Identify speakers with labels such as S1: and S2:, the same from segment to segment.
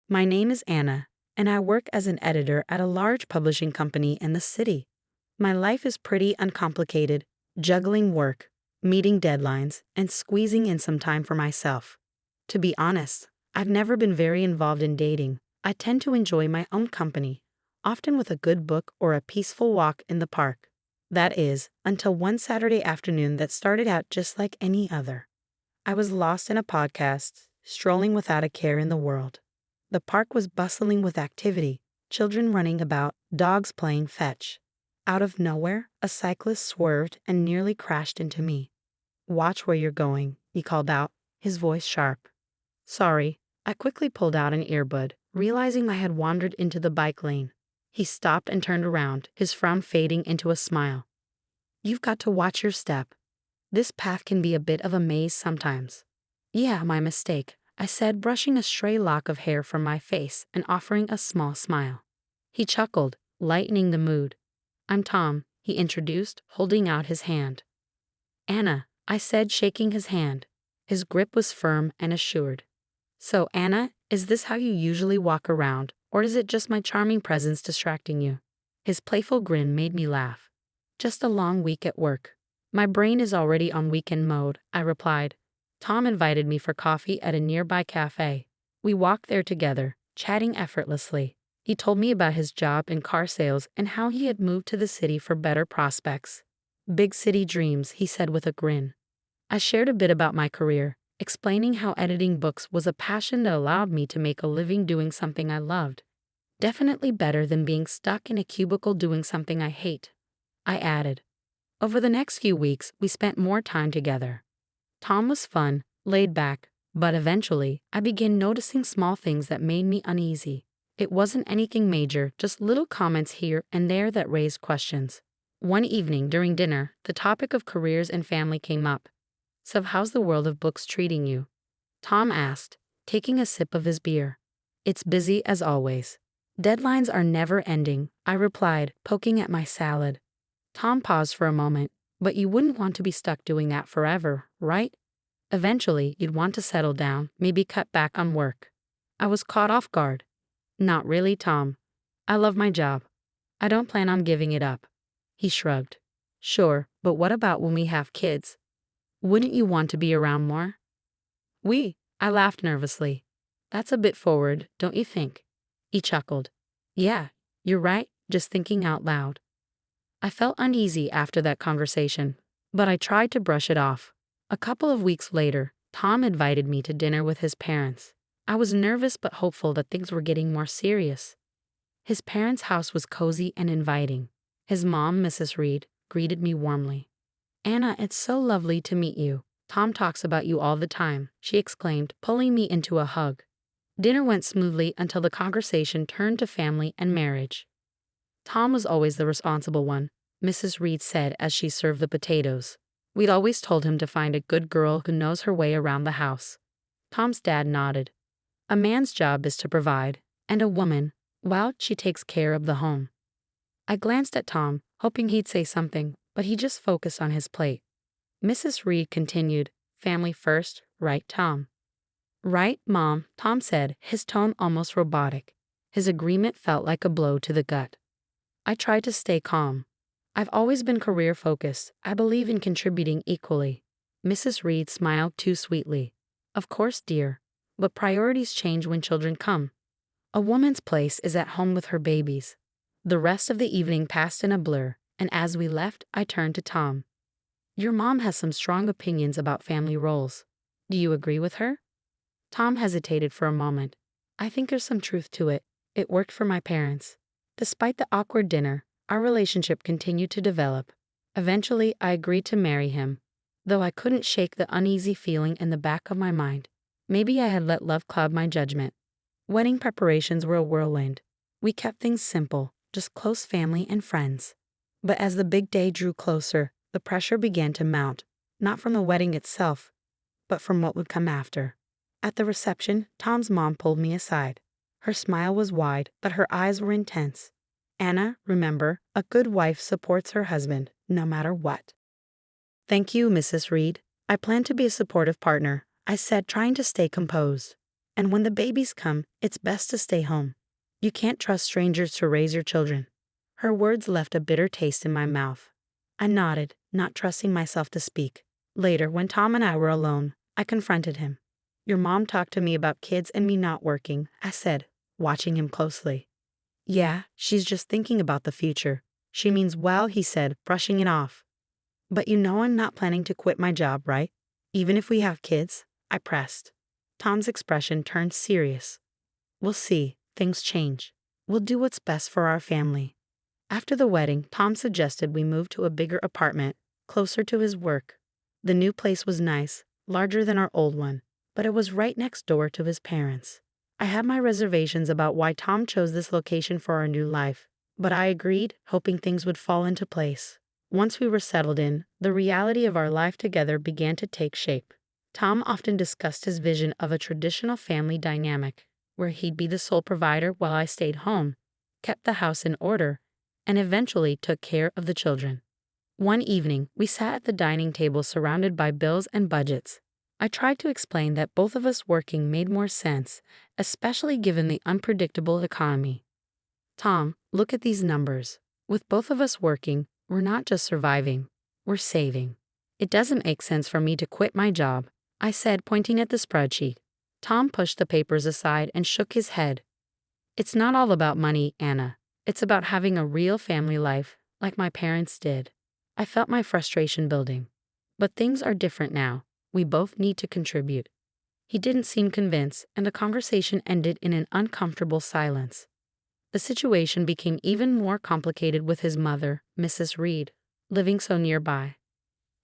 S1: My name is Anna, and I work as an editor at a large publishing company in the city. My life is pretty uncomplicated, juggling work, meeting deadlines, and squeezing in some time for myself. To be honest, I've never been very involved in dating. I tend to enjoy my own company, often with a good book or a peaceful walk in the park. That is, until one Saturday afternoon that started out just like any other. I was lost in a podcast, strolling without a care in the world. The park was bustling with activity, children running about, dogs playing fetch. Out of nowhere, a cyclist swerved and nearly crashed into me. "Watch where you're going," he called out, his voice sharp. Sorry, I quickly pulled out an earbud, realizing I had wandered into the bike lane. He stopped and turned around, his frown fading into a smile. "You've got to watch your step. This path can be a bit of a maze sometimes." "Yeah, my mistake," I said, brushing a stray lock of hair from my face and offering a small smile. He chuckled, lightening the mood. "I'm Tom," he introduced, holding out his hand. "Anna," I said, shaking his hand. His grip was firm and assured. "So, Anna, is this how you usually walk around, or is it just my charming presence distracting you?" His playful grin made me laugh. "Just a long week at work. My brain is already on weekend mode," I replied. Tom invited me for coffee at a nearby cafe. We walked there together, chatting effortlessly. He told me about his job in car sales and how he had moved to the city for better prospects. "Big city dreams," he said with a grin. I shared a bit about my career, explaining how editing books was a passion that allowed me to make a living doing something I loved. "Definitely better than being stuck in a cubicle doing something I hate," I added. Over the next few weeks, we spent more time together. Tom was fun, laid back, but eventually, I began noticing small things that made me uneasy. It wasn't anything major, just little comments here and there that raised questions. One evening during dinner, the topic of careers and family came up. "So how's the world of books treating you?" Tom asked, taking a sip of his beer. "It's busy as always. Deadlines are never ending," I replied, poking at my salad. Tom paused for a moment. "But you wouldn't want to be stuck doing that forever, right? Eventually, you'd want to settle down, maybe cut back on work." I was caught off guard. "Not really, Tom. I love my job. I don't plan on giving it up." He shrugged. "Sure, but what about when we have kids? Wouldn't you want to be around more?" I laughed nervously. "That's a bit forward, don't you think?" He chuckled. "Yeah, you're right, just thinking out loud." I felt uneasy after that conversation, but I tried to brush it off. A couple of weeks later, Tom invited me to dinner with his parents. I was nervous but hopeful that things were getting more serious. His parents' house was cozy and inviting. His mom, Mrs. Reed, greeted me warmly. "Anna, it's so lovely to meet you. Tom talks about you all the time," she exclaimed, pulling me into a hug. Dinner went smoothly until the conversation turned to family and marriage. "Tom was always the responsible one," Mrs. Reed said as she served the potatoes. "We'd always told him to find a good girl who knows her way around the house." Tom's dad nodded. "A man's job is to provide, and a woman, well, she takes care of the home." I glanced at Tom, hoping he'd say something, but he just focused on his plate. Mrs. Reed continued, "Family first, right, Tom?" "Right, Mom," Tom said, his tone almost robotic. His agreement felt like a blow to the gut. I tried to stay calm. "I've always been career-focused. I believe in contributing equally." Mrs. Reed smiled too sweetly. "Of course, dear, but priorities change when children come. A woman's place is at home with her babies." The rest of the evening passed in a blur, and as we left, I turned to Tom. "Your mom has some strong opinions about family roles. Do you agree with her?" Tom hesitated for a moment. "I think there's some truth to it. It worked for my parents." Despite the awkward dinner, our relationship continued to develop. Eventually, I agreed to marry him, though I couldn't shake the uneasy feeling in the back of my mind. Maybe I had let love cloud my judgment. Wedding preparations were a whirlwind. We kept things simple, just close family and friends. But as the big day drew closer, the pressure began to mount, not from the wedding itself, but from what would come after. At the reception, Tom's mom pulled me aside. Her smile was wide, but her eyes were intense. "Anna, remember, a good wife supports her husband, no matter what." "Thank you, Mrs. Reed. I plan to be a supportive partner," I said, trying to stay composed. And when the babies come, it's best to stay home. You can't trust strangers to raise your children." Her words left a bitter taste in my mouth. I nodded, not trusting myself to speak. Later, when Tom and I were alone, I confronted him. "Your mom talked to me about kids and me not working," I said, watching him closely. "Yeah, she's just thinking about the future. She means well," he said, brushing it off. "But you know I'm not planning to quit my job, right? Even if we have kids?" I pressed. Tom's expression turned serious. "We'll see. Things change. We'll do what's best for our family." After the wedding, Tom suggested we move to a bigger apartment, closer to his work. The new place was nice, larger than our old one, but it was right next door to his parents. I had my reservations about why Tom chose this location for our new life, but I agreed, hoping things would fall into place. Once we were settled in, the reality of our life together began to take shape. Tom often discussed his vision of a traditional family dynamic, where he'd be the sole provider while I stayed home, kept the house in order, and eventually took care of the children. One evening, we sat at the dining table surrounded by bills and budgets. I tried to explain that both of us working made more sense, especially given the unpredictable economy. "Tom, look at these numbers. With both of us working, we're not just surviving, we're saving. It doesn't make sense for me to quit my job," I said, pointing at the spreadsheet. Tom pushed the papers aside and shook his head. "It's not all about money, Anna. It's about having a real family life, like my parents did." I felt my frustration building. "But things are different now. We both need to contribute." He didn't seem convinced, and the conversation ended in an uncomfortable silence. The situation became even more complicated with his mother, Mrs. Reed, living so nearby.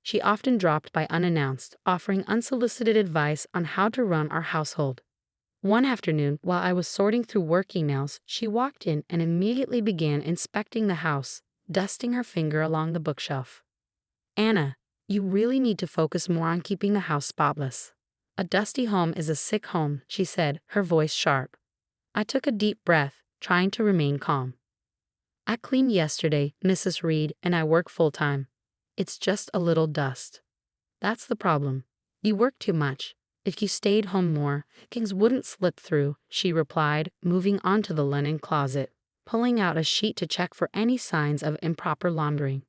S1: She often dropped by unannounced, offering unsolicited advice on how to run our household. One afternoon, while I was sorting through work emails, she walked in and immediately began inspecting the house, dusting her finger along the bookshelf. "Anna, you really need to focus more on keeping the house spotless. A dusty home is a sick home," she said, her voice sharp. I took a deep breath, trying to remain calm. "I cleaned yesterday, Mrs. Reed, and I work full-time. It's just a little dust." "That's the problem. You work too much. If you stayed home more, things wouldn't slip through," she replied, moving on to the linen closet, pulling out a sheet to check for any signs of improper laundering.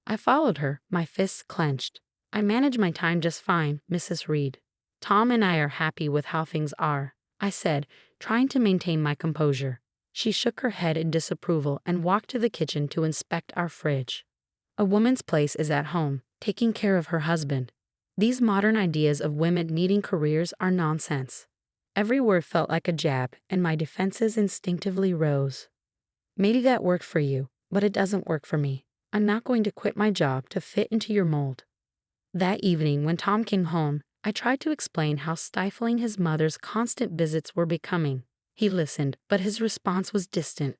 S1: I followed her, my fists clenched. "I manage my time just fine, Mrs. Reed. Tom and I are happy with how things are," I said, trying to maintain my composure. She shook her head in disapproval and walked to the kitchen to inspect our fridge. "A woman's place is at home, taking care of her husband. These modern ideas of women needing careers are nonsense." Every word felt like a jab, and my defenses instinctively rose. "Maybe that worked for you, but it doesn't work for me. I'm not going to quit my job to fit into your mold." That evening, when Tom came home, I tried to explain how stifling his mother's constant visits were becoming. He listened, but his response was distant.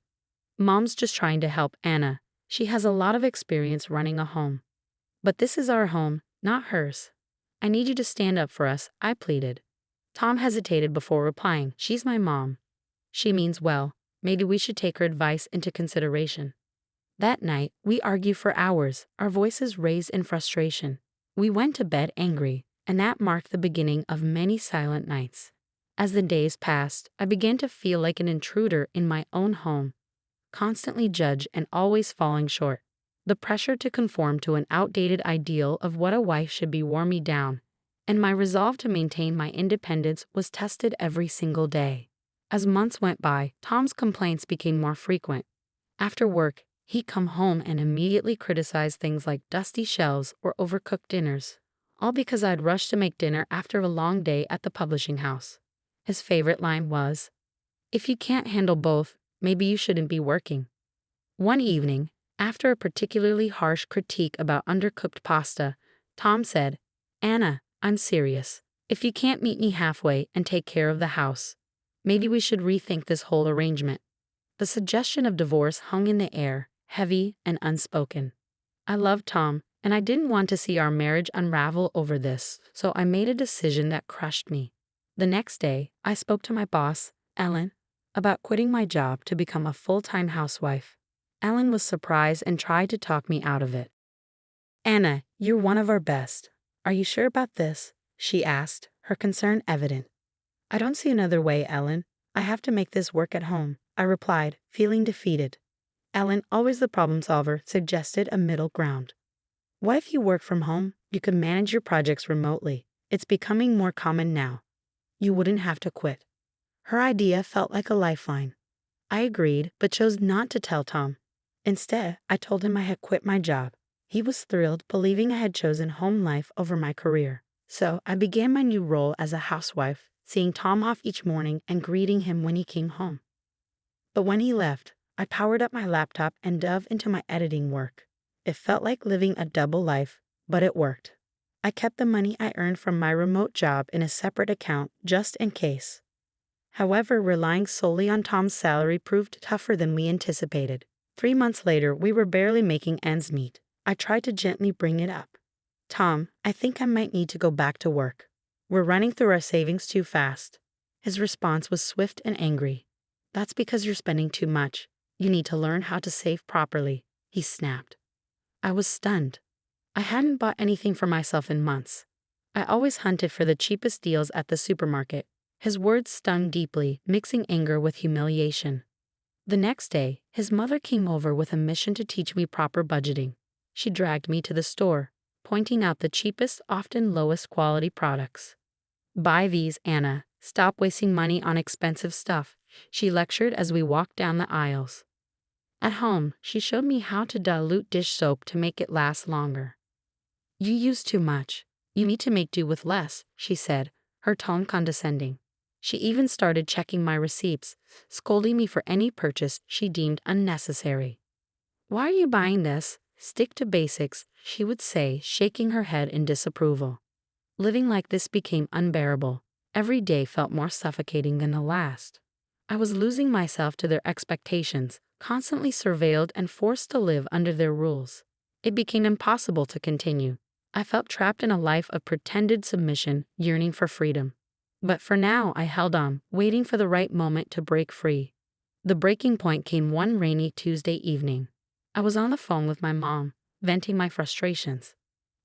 S1: "Mom's just trying to help Anna. She has a lot of experience running a home." "But this is our home, not hers. I need you to stand up for us," I pleaded. Tom hesitated before replying. "She's my mom. She means well. Maybe we should take her advice into consideration." That night, we argued for hours, our voices raised in frustration. We went to bed angry, and that marked the beginning of many silent nights. As the days passed, I began to feel like an intruder in my own home, constantly judged and always falling short. The pressure to conform to an outdated ideal of what a wife should be wore me down, and my resolve to maintain my independence was tested every single day. As months went by, Tom's complaints became more frequent. After work, he'd come home and immediately criticize things like dusty shelves or overcooked dinners, all because I'd rushed to make dinner after a long day at the publishing house. His favorite line was, "If you can't handle both, maybe you shouldn't be working." One evening, after a particularly harsh critique about undercooked pasta, Tom said, "Anna, I'm serious. If you can't meet me halfway and take care of the house, maybe we should rethink this whole arrangement." The suggestion of divorce hung in the air, heavy and unspoken. I loved Tom, and I didn't want to see our marriage unravel over this, so I made a decision that crushed me. The next day, I spoke to my boss, Ellen, about quitting my job to become a full-time housewife. Ellen was surprised and tried to talk me out of it. "Anna, you're one of our best. Are you sure about this?" she asked, her concern evident. I don't see another way, Ellen. I have to make this work at home, I replied, feeling defeated. Ellen, always the problem solver, suggested a middle ground. What if you work from home? You could manage your projects remotely. It's becoming more common now. You wouldn't have to quit. Her idea felt like a lifeline. I agreed, but chose not to tell Tom. Instead, I told him I had quit my job. He was thrilled, believing I had chosen home life over my career. So I began my new role as a housewife, seeing Tom off each morning and greeting him when he came home. But when he left, I powered up my laptop and dove into my editing work. It felt like living a double life, but it worked. I kept the money I earned from my remote job in a separate account just in case. However, relying solely on Tom's salary proved tougher than we anticipated. 3 months later, we were barely making ends meet. I tried to gently bring it up. Tom, I think I might need to go back to work. We're running through our savings too fast. His response was swift and angry. That's because you're spending too much. You need to learn how to save properly, he snapped. I was stunned. I hadn't bought anything for myself in months. I always hunted for the cheapest deals at the supermarket. His words stung deeply, mixing anger with humiliation. The next day, his mother came over with a mission to teach me proper budgeting. She dragged me to the store, pointing out the cheapest, often lowest quality products. Buy these, Anna. Stop wasting money on expensive stuff, she lectured as we walked down the aisles. At home, she showed me how to dilute dish soap to make it last longer. You use too much. You need to make do with less, she said, her tone condescending. She even started checking my receipts, scolding me for any purchase she deemed unnecessary. Why are you buying this? Stick to basics, she would say, shaking her head in disapproval. Living like this became unbearable. Every day felt more suffocating than the last. I was losing myself to their expectations, constantly surveilled and forced to live under their rules. It became impossible to continue. I felt trapped in a life of pretended submission, yearning for freedom. But for now, I held on, waiting for the right moment to break free. The breaking point came one rainy Tuesday evening. I was on the phone with my mom, venting my frustrations.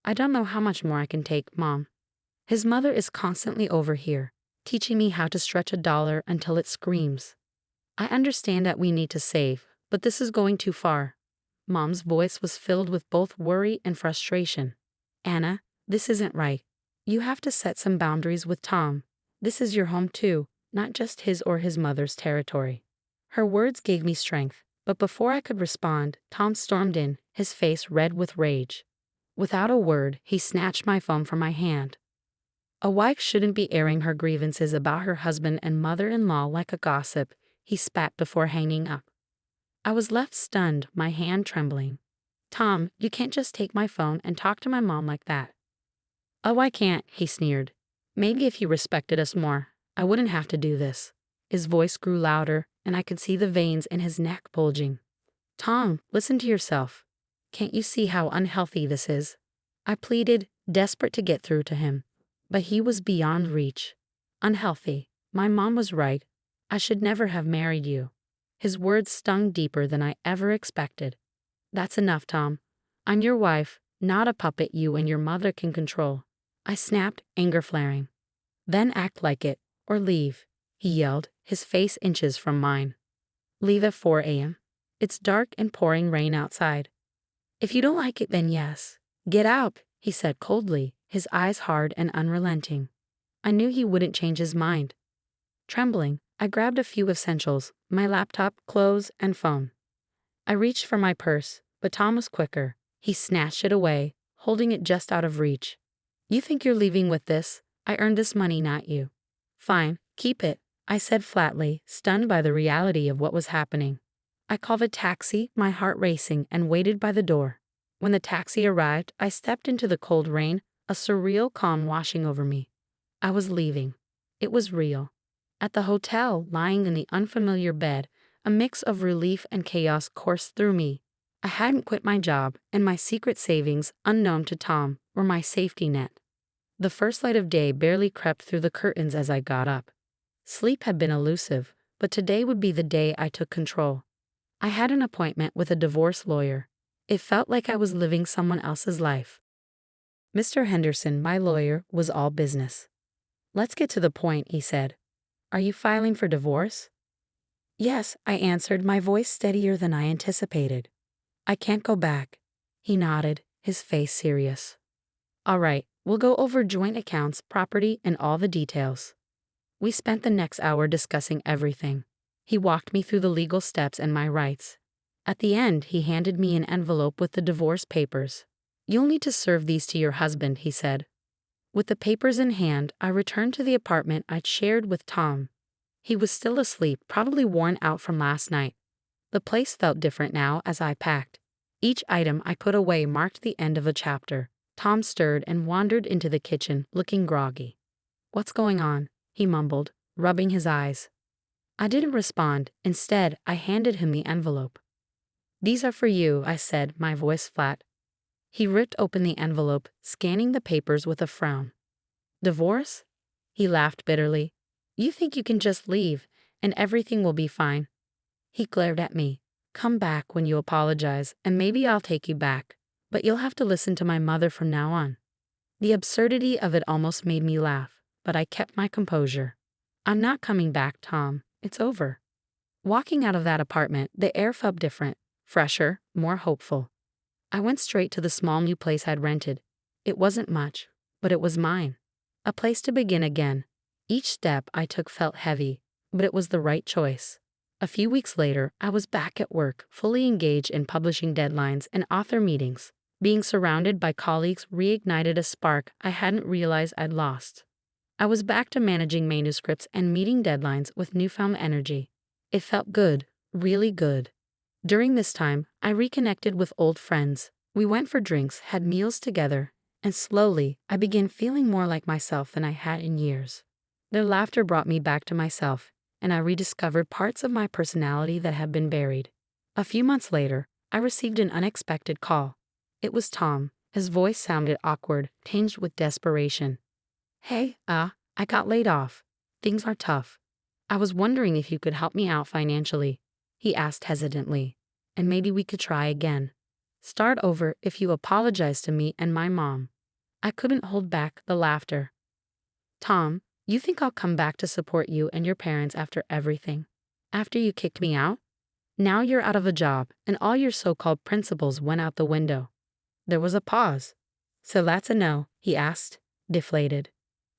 S1: I don't know how much more I can take, Mom. His mother is constantly over here, teaching me how to stretch $1 until it screams. I understand that we need to save, but this is going too far. Mom's voice was filled with both worry and frustration. Anna, this isn't right. You have to set some boundaries with Tom. This is your home too, not just his or his mother's territory. Her words gave me strength, but before I could respond, Tom stormed in, his face red with rage. Without a word, he snatched my phone from my hand. A wife shouldn't be airing her grievances about her husband and mother-in-law like a gossip, he spat before hanging up. I was left stunned, my hand trembling. Tom, you can't just take my phone and talk to my mom like that. Oh, I can't, he sneered. Maybe if you respected us more, I wouldn't have to do this. His voice grew louder, and I could see the veins in his neck bulging. Tom, listen to yourself. Can't you see how unhealthy this is? I pleaded, desperate to get through to him. But he was beyond reach. Unhealthy. My mom was right. I should never have married you. His words stung deeper than I ever expected. That's enough, Tom. I'm your wife, not a puppet you and your mother can control. I snapped, anger flaring. Then act like it, or leave, he yelled, his face inches from mine. Leave at 4 a.m. It's dark and pouring rain outside. If you don't like it, then yes. Get out, he said coldly, his eyes hard and unrelenting. I knew he wouldn't change his mind. Trembling, I grabbed a few essentials, my laptop, clothes, and phone. I reached for my purse, but Tom was quicker. He snatched it away, holding it just out of reach. You think you're leaving with this? I earned this money, not you. Fine, keep it, I said flatly, stunned by the reality of what was happening. I called a taxi, my heart racing, and waited by the door. When the taxi arrived, I stepped into the cold rain, a surreal calm washing over me. I was leaving. It was real. At the hotel, lying in the unfamiliar bed, a mix of relief and chaos coursed through me. I hadn't quit my job, and my secret savings, unknown to Tom, were my safety net. The first light of day barely crept through the curtains as I got up. Sleep had been elusive, but today would be the day I took control. I had an appointment with a divorce lawyer. It felt like I was living someone else's life. Mr. Henderson, my lawyer, was all business. Let's get to the point, he said. Are you filing for divorce? Yes, I answered, my voice steadier than I anticipated. I can't go back. He nodded, his face serious. All right, we'll go over joint accounts, property, and all the details. We spent the next hour discussing everything. He walked me through the legal steps and my rights. At the end, he handed me an envelope with the divorce papers. You'll need to serve these to your husband, he said. With the papers in hand, I returned to the apartment I'd shared with Tom. He was still asleep, probably worn out from last night. The place felt different now as I packed. Each item I put away marked the end of a chapter. Tom stirred and wandered into the kitchen, looking groggy. What's going on? He mumbled, rubbing his eyes. I didn't respond. Instead, I handed him the envelope. These are for you, I said, my voice flat. He ripped open the envelope, scanning the papers with a frown. Divorce? He laughed bitterly. You think you can just leave, and everything will be fine. He glared at me. Come back when you apologize, and maybe I'll take you back. But you'll have to listen to my mother from now on. The absurdity of it almost made me laugh, but I kept my composure. I'm not coming back, Tom. It's over. Walking out of that apartment, the air felt different, fresher, more hopeful. I went straight to the small new place I'd rented. It wasn't much, but it was mine. A place to begin again. Each step I took felt heavy, but it was the right choice. A few weeks later, I was back at work, fully engaged in publishing deadlines and author meetings. Being surrounded by colleagues reignited a spark I hadn't realized I'd lost. I was back to managing manuscripts and meeting deadlines with newfound energy. It felt good, really good. During this time, I reconnected with old friends. We went for drinks, had meals together, and slowly, I began feeling more like myself than I had in years. Their laughter brought me back to myself, and I rediscovered parts of my personality that had been buried. A few months later, I received an unexpected call. It was Tom. His voice sounded awkward, tinged with desperation. Hey, I got laid off. Things are tough. I was wondering if you could help me out financially, he asked hesitantly, and maybe we could try again. Start over if you apologize to me and my mom. I couldn't hold back the laughter. Tom, you think I'll come back to support you and your parents after everything? After you kicked me out? Now you're out of a job, and all your so-called principles went out the window. There was a pause. So that's a no, he asked, deflated.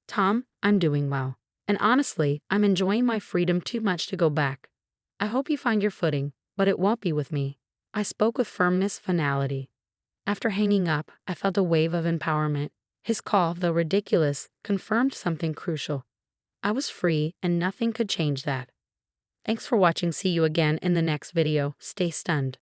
S1: Tom, I'm doing well. And honestly, I'm enjoying my freedom too much to go back. I hope you find your footing, but it won't be with me. I spoke with firmness, finality. After hanging up, I felt a wave of empowerment. His call, though ridiculous, confirmed something crucial. I was free, and nothing could change that. Thanks for watching. See you again in the next video. Stay stunned.